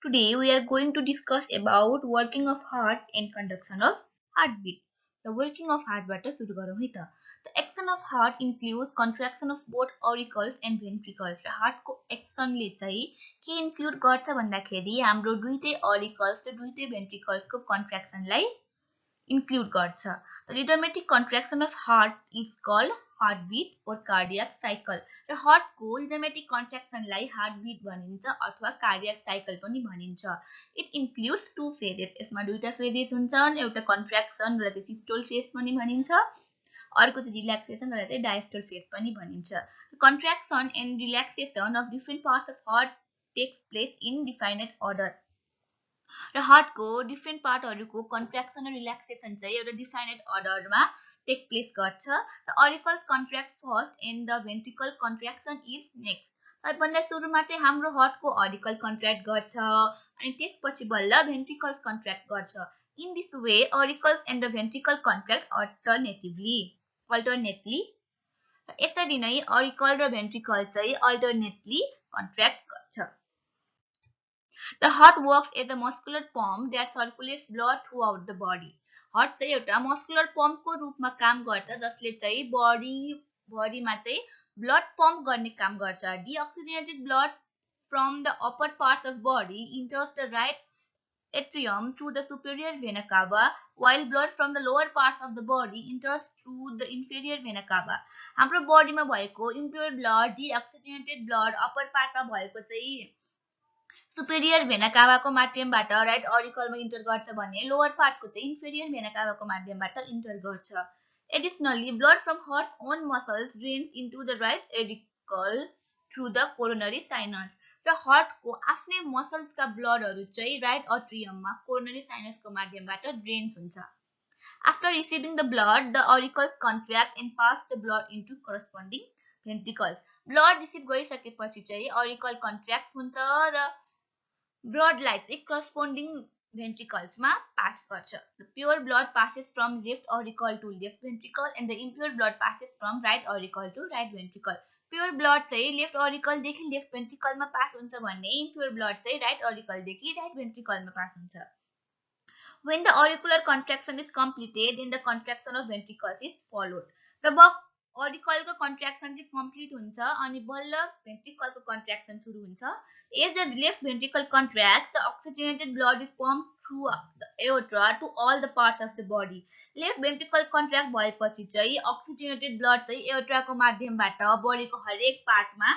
Today we are going to discuss about working of heart and conduction of heartbeat. The working of heartबाट सुरु गरौँ है त. The action of heart includes contraction of both auricles and ventricles. र हार्टको एक्सनले चाहिँ के include गर्छ भन्दाखेरि हाम्रो दुईटै auricles र दुईटै ventricles को कन्ट्र्याक्सनलाई include गर्छ. The rhythmic contraction of heart is called heartbeat or cardiac cycle. र heart को rhythmic contraction लाई heartbeat भनिन्छ अथवा cardiac cycle पनि भनिन्छ. It includes two phases. यसमा दुईटा phases हुन्छन्. एउटा contraction र चाहिँ systole phase पनि भनिन्छ. अर्को चाहिँ relaxation र चाहिँ diastole phase पनि भनिन्छ. The contraction and relaxation of different parts of heart takes place in definite order. र हार्टको डिफरेन्ट पार्टहरुको कन्ट्र्याक्सन र रिल्याक्सेसन चाहिँ एउटा डिफाइनेड अर्डरमा टेक प्लेस गर्छ. The auricles contract first and the ventricle contraction is next. सबैभन्दा सुरुमा चाहिँ हाम्रो हार्टको अरिकल कन्ट्र्याक्ट गर्छ अनि त्यसपछि बल्ल भेन्ट्रिकल्स कन्ट्र्याक्ट गर्छ. In this way auricles and the ventricle contract alternately. यसरी नै अरिकल र भेन्ट्रिकल चाहिँ अल्टरनेटली कन्ट्र्याक्ट गर्छ. The heart works as a muscular pump that circulates blood throughout the body. Heart चाहिँ एउटा muscular pump को रूपमा काम गर्छ जसले चाहिँ बडीमा चाहिँ blood pump गर्ने काम गर्छ. Deoxygenated blood from the upper parts of body enters the right atrium through the superior vena cava, while blood from the lower parts of the body enters through the inferior vena cava. हाम्रो बडीमा भएको impure blood, deoxygenated blood upper partमा भएको चाहिँ superior भेना काभाको माध्यमबाट right अरिकलमा enter गर्छ भने lower पार्टको चाहिँ inferior भेना काभाको माध्यमबाट इन्टर गर्छ. Additionally blood from hearts own muscles drains into the right एडिकल through the coronary sinus. र हार्टको आफ्नै मसल्सका ब्लडहरु चाहिँ राइट अट्रियममा कोरोनरी साइनसको माध्यमबाट ड्रेन्स हुन्छ. After receiving the blood the auricles contract and pass the blood into corresponding ventricles. Blood receive गरिसकेपछि चाहिँ auricle contract हुन्छ र ब्लडलाई चाहिँ करस्पोन्डिङ भेन्ट्रिकल्समा पास गर्छ. The pure blood passes from left auricle to left ventricle and the impure blood passes from right auricle to right ventricle. Pure blood चाहिँ left auricle देखि लेफ्ट भेन्ट्रिकलमा पास हुन्छ भने impure blood चाहिँ right auricle देखि right भेन्ट्रिकलमा pass हुन्छ. When the auricular contraction is completed, then the contraction of ventricles is followed. जब अरिकलको कन्ट्र्याक्सन चाहिँ कम्प्लिट हुन्छ अनि बल्ल भेन्ट्रिकलको कन्ट्र्याक्सन सुरु हुन्छ. As the left ventricle contracts, the oxygenated blood is pumped through the aorta to all the parts of the body. Left ventricle contract भएपछि चाहिँ oxygenated blood चाहिँ एओर्टाको माध्यमबाट बडीको हरेक पार्टमा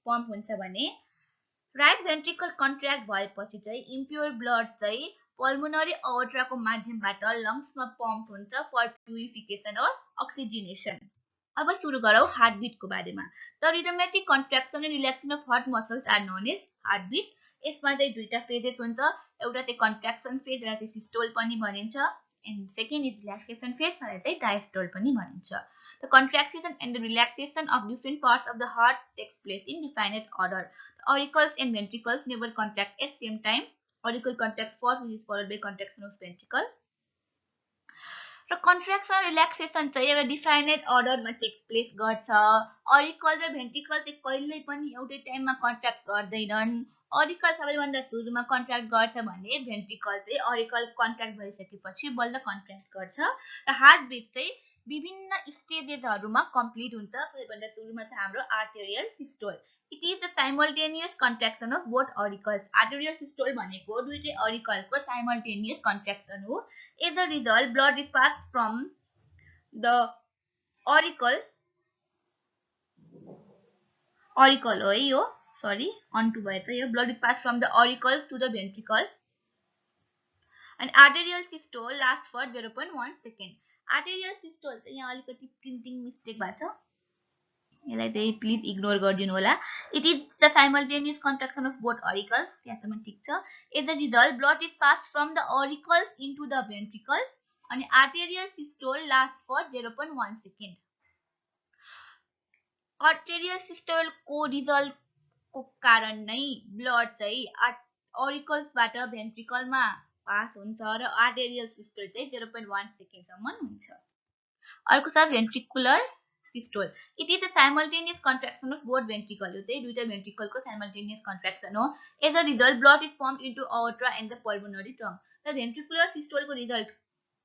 पम्प हुन्छ भने राइट भेन्ट्रिकल कन्ट्र्याक्ट भएपछि चाहिँ impure blood चाहिँ पल्मोनरी एओर्टाको माध्यमबाट लंग्समा पम्प हुन्छ फर प्युरिफिकेसन और ऑक्सिजनेशन. अब सुरु गरौँ हार्टबिटको बारेमा. The rhythmic contraction and relaxation of heart muscles are known as heartbeat. यसमा चाहिँ दुईटा फेजेस हुन्छ. एउटा चाहिँ कन्ट्र्याक्सन फेज र चाहिँ सिस्टोल पनि भनिन्छ and second is relaxation phase र चाहिँ डायस्टोल पनि भनिन्छ. The contraction and the relaxation of different parts of the heart takes place in defined order. The auricles and ventricles never contract at same time. Auricle contracts first which is followed by contraction of ventricle. र contraction relaxation चाहिँ एउटा defined अर्डरमा takes place गर्छ. Auricle र ventricle चाहिँ कहिल्यै पनि एउटै टाइममा कन्ट्र्याक्ट गर्दैनन्. अरिकल सबैभन्दा सुरुमा कन्ट्र्याक्ट गर्छ भने भेन्ट्रिकल चाहिँ अरिकल कन्ट्र्याक्ट भइसकेपछि बल्ल कन्ट्र्याक्ट गर्छ. र हार्टबिट चाहिँ विभिन्न स्टेजेसहरुमा कम्प्लिट हुन्छ. सबैभन्दा सुरुमा छ हाम्रो arterial systole. It is the simultaneous contraction of both auricles. Arterial systole भनेको दुईटै अरिकलको simultaneous contraction हो. As a result, blood is passed from the auricle हो यो सरी onto भएछ यो. Blood is passed from the auricle to the ventricle. And arterial systole lasts for 0.1 second. Arterial systole चाहिँ यहाँ अलिकति प्रिन्टिङ मिस्टेक भएको छ. यसलाई चाहिँ प्लिज इग्नोर गरिदिनु होला. It is the simultaneous contraction of both auricles. त्यहाँसम्म ठीक छ. As a result blood is passed from the auricles into the ventricles अनि arterial systole last for 0.1 second. Arterial सिस्टोलको रिजल्टको कारण नै ब्लड चाहिँ अरिकल्सबाट भेन्ट्रिकलमा पास हुन्छ र आर्टेरियल सिस्टोल चाहिँ 0.1 सेकेन्डसम्म हुन्छ. अर्को छ भेन्ट्रिकुलर systole. It is a simultaneous contraction of both ventricles. यो चाहिँ दुईटा ventricle को simultaneous contraction हो. As a result, blood is pumped into aorta and the pulmonary trunk. The ventricular systole को result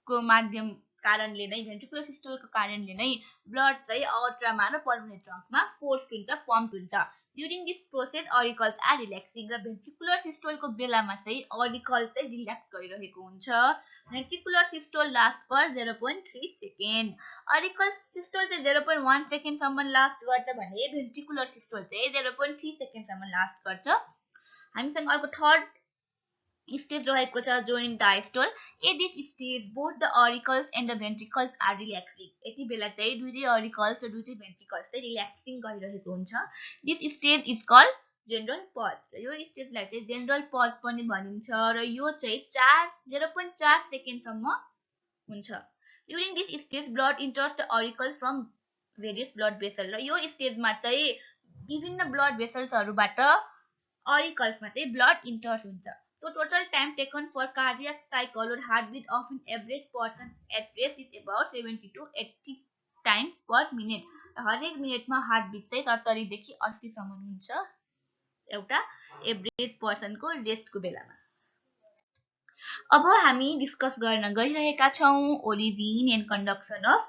को माध्यम कारणले नै ventricular systole को कारणले नै blood चाहिँ aorta मा र pulmonary trunk मा forced हुन्छ, pumped हुन्छ. During this process, auricles are relaxing. र ventricular systole को बेलामा चाहिँ auricles चाहिँ relax गरिरहेको हुन्छ. Ventricular systole lasts for 0.3 second. Auricular systole चाहिँ 0.1 second सम्म last गर्छ भने ventricular systole चाहिँ 0.3 second सम्म last गर्छ. हामीसँग अर्को थर्ड स्टेज रहेको छ joint diastole. At this stage, both the auricles and the ventricles are relaxing. यति बेला चाहिँ दुईटै auricles र दुईटै ventricles चाहिँ relaxing गरिरहेको हुन्छ. This stage is called general pause. र यो स्टेजलाई चाहिँ general pause पनि भनिन्छ र यो चाहिँ 0.4 सेकेन्ड सम्म हुन्छ. During this stage, blood enters the auricle from various blood vessels. र यो स्टेजमा चाहिँ विभिन्न blood vesselsहरुबाट auricles मा चाहिँ blood enters हुन्छ. So total time taken for cardiac cycle or heartbeat of an average person at rest is about 70 to 80 times per minute. हरेक मिनेटमा हार्टबिट चाहिँ 70 देखि 80 सम्म हुन्छ एउटा एभरेज पर्सनको रेस्टको बेलामा. अब हामी डिस्कस गर्न गइरहेका छौं origin and conduction of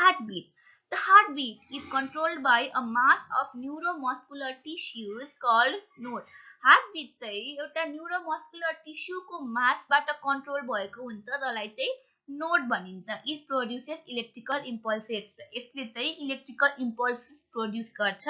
heartbeat. The heartbeat is controlled by a mass of neuromuscular tissues called node. Heartbeat चाहिँ एउटा neuromuscular tissue को mass बाट control भएको हुन्छ, जसलाई चाहिँ node भनिन्छ. It produces electrical impulses. यसले चाहिँ electrical impulses produce गर्छ.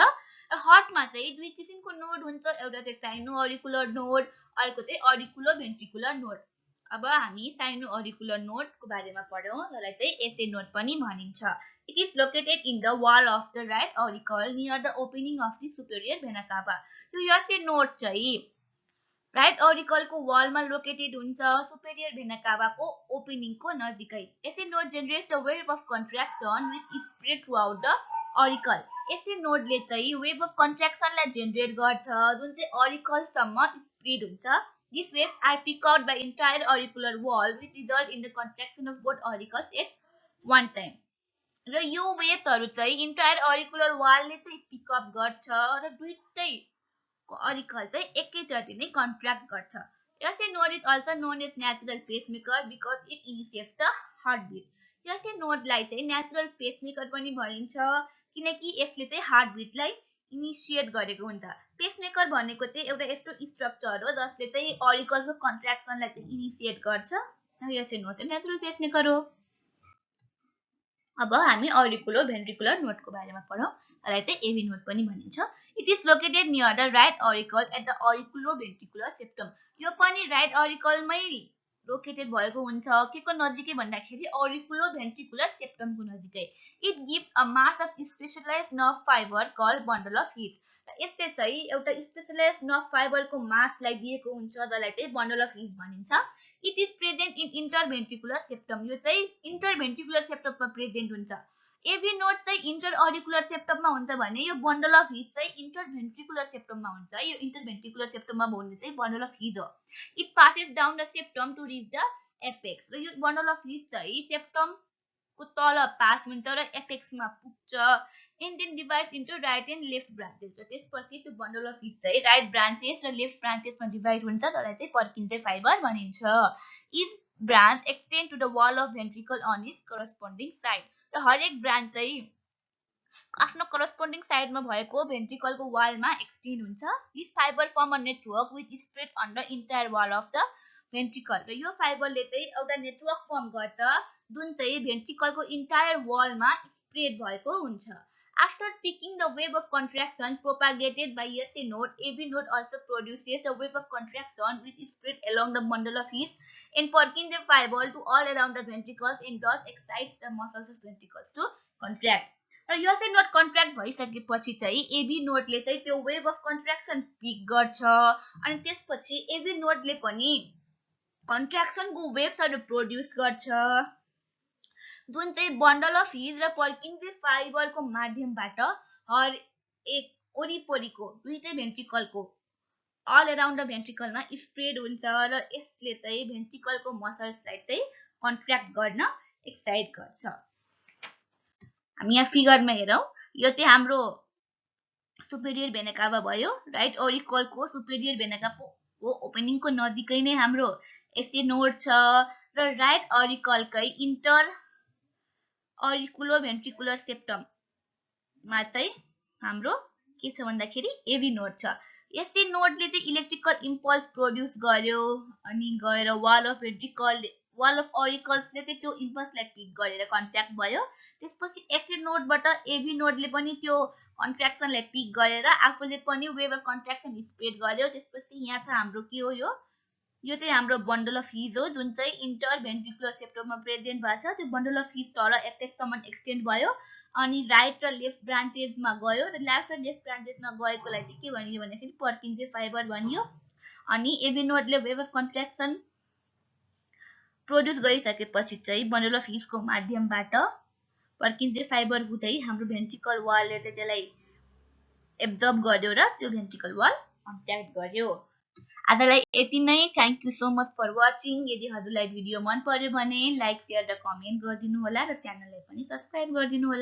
र heart मा चाहिँ दुई किसिमको node हुन्छ, एउटा चाहिँ sino-auricular node, अर्को चाहिँ auriculo-ventricular node. अब हामी sino-auricular node को बारेमा पढौं, जसलाई चाहिँ SA node पनि भनिन्छ. It is located in the wall of the right auricle near the opening of the superior vena cava. यो SA node चाहिँ right auricle को wall मा located हुन्छ, superior vena cava को opening को नजिकै. SA node generates the wave of contraction which is spread throughout the auricle. SA node ले चाहिँ wave of contraction लाई generate गर्छ, जुन चाहिँ auricle सम्म spread हुन्छ. These waves are picked out by entire auricular wall which result in the contraction of both auricles at one time. र यो वेव्सहरु चाहिँ entire auricular wall ले चाहिँ pick up गर्छ र दुईटै auricle चाहिँ एकैचोटी नै contract गर्छ. SA node is also known as natural pacemaker because it initiates the heartbeat. SA node लाई चाहिँ natural pacemaker पनि भनिन्छ किनकि यसले चाहिँ heartbeat लाई इनिशिएट गरेको हुन्छ. पेसमेकर भनेको चाहिँ एउटा यस्तो स्ट्रक्चर हो जसले चाहिँ auricle को contraction लाई चाहिँ इनिशिएट गर्छ. SA node नेचुरल पेसमेकर हो. अब हामी auriculo-ventricular node को बारेमा पढौं, जसलाई चाहिँ AV node पनि भनिन्छ. It is located near the right auricle at the auriculo-ventricular septum. यो पनि right auricle मै located भएको हुन्छ. के को नजिकै भन्दाखेरि auriculo-ventricular septum को नजिकै. It gives a mass of specialized nerve fiber called bundle of His. यसले चाहिँ एउटा specialized nerve fiber को mass लाई दिएको हुन्छ, जसलाई चाहिँ bundle of His भनिन्छ. It is present in interventricular septum. यो चाहिँ interventricular septum मा present हुन्छ. AV node चाहिँ interauricular septum मा हुन्छ भने यो bundle of His चाहिँ interventricular septum मा हुन्छ. यो interventricular septum मा भन्ने चाहिँ bundle of His हो. It passes down the septum to reach the apex. र यो bundle of His चाहिँ septum को तल पास हुन्छ र apex मा पुग्छ. And then divides into right and left branches. र त्यसपछि त्यो bundle of His चाहिँ right branches र left branches मा divide हुन्छ, जसलाई चाहिँ Purkinje fiber भनिन्छ. Each branch extend to the wall of ventricle on its corresponding side. र हरेक branch चाहिँ आफ्नो corresponding side मा भएको ventricle को wall मा extend हुन्छ. This fiber form a network which spreads on the entire wall of the ventricle. र यो fiber ले चाहिँ एउटा network form गर्छ जुन चाहिँ ventricle को entire wall मा spread भएको हुन्छ. After picking the wave of contraction propagated by SA node, AV node also produces a wave of contraction which is spread along the bundle of His and Purkinje fiber to all around the ventricles and thus excites the muscles of ventricles to contract. र यो SA node contract भइसकेपछि चाहिँ AV node ले चाहिँ त्यो wave of contraction pick गर्छ अनि त्यसपछि AV node ले पनि contraction को waves produce गर्छ जुन चाहिँ bundle of His र Purkinje fiber को माध्यमबाट हर एक वरिपरिको दुईटै ventricle को all around the ventricle मा spread हुन्छ र यसले चाहिँ ventricle को muscles लाई चाहिँ contract गर्न excite गर्छ. हामी यहाँ फिगरमा हेरौं. यो चाहिँ हाम्रो सुपेरियर भेना काभा भयो। राइट ऑरिकलको सुपेरियर भेना काभाको ओपनिङको नजिकै नै हाम्रो एसी नोड छ र राइट ऑरिकलकै इंटर ऑरिकुलोभेन्ट्रिकुलर सेप्टम मा चाहिँ हाम्रो के छ भन्दाखेरि एबी नोड छ। एसी नोडले चाहिँ इलेक्ट्रिकल इम्पल्स प्रोड्युस गर्यो अनि गएर वाल अफ ऑरिकल्सले चाहिँ त्यो इम्पल्सलाई पिक गरेर कन्ट्र्याक्ट भयो। त्यसपछि एसी नोडबाट एबी नोडले पनि त्यो कन्ट्र्याक्सनलाई पिक गरेर आफूले पनि वेभ अफ कन्ट्र्याक्सन स्प्रेड गर्यो। त्यसपछि यहाँ छ हाम्रो के हो यो चाहिँ हाम्रो बन्डल अफ हिज हो जुन चाहिँ इंटर भेन्ट्रिकुलर सेप्टममा प्रेजेन्ट भएको छ। त्यो बन्डल अफ हिज तल एपेक्ससम्म एक्सटेन्ड भयो अनि राइट र लेफ्ट ब्रान्चेसमा गयो र लेफ्ट र लेफ्ट ब्रान्चेसमा गएकोलाई चाहिँ के भनियो भन्दाखेरि पर्किन्जे फाइबर भनियो। अनि एबी नोडले वेभ अफ कन्ट्र्याक्सन प्रोड्युस गरिसकेपछि चाहिँ बन्डल अफ हिजको माध्यमबाट पर्किन्जे फाइबर हुँदै हाम्रो भेन्ट्रिकल वालले चाहिँ त्यसलाई एब्जर्ब गर्यो र त्यो भेन्ट्रिकल वाल कन्ट्र्याक्ट गर्यो। आजलाई यति नै। Thank you so much for watching. यदि हजुरलाई भिडियो मन पर्यो भने लाइक शेयर र कमेन्ट गरिदिनु होला र च्यानललाई पनि सब्स्क्राइब गरिदिनु होला।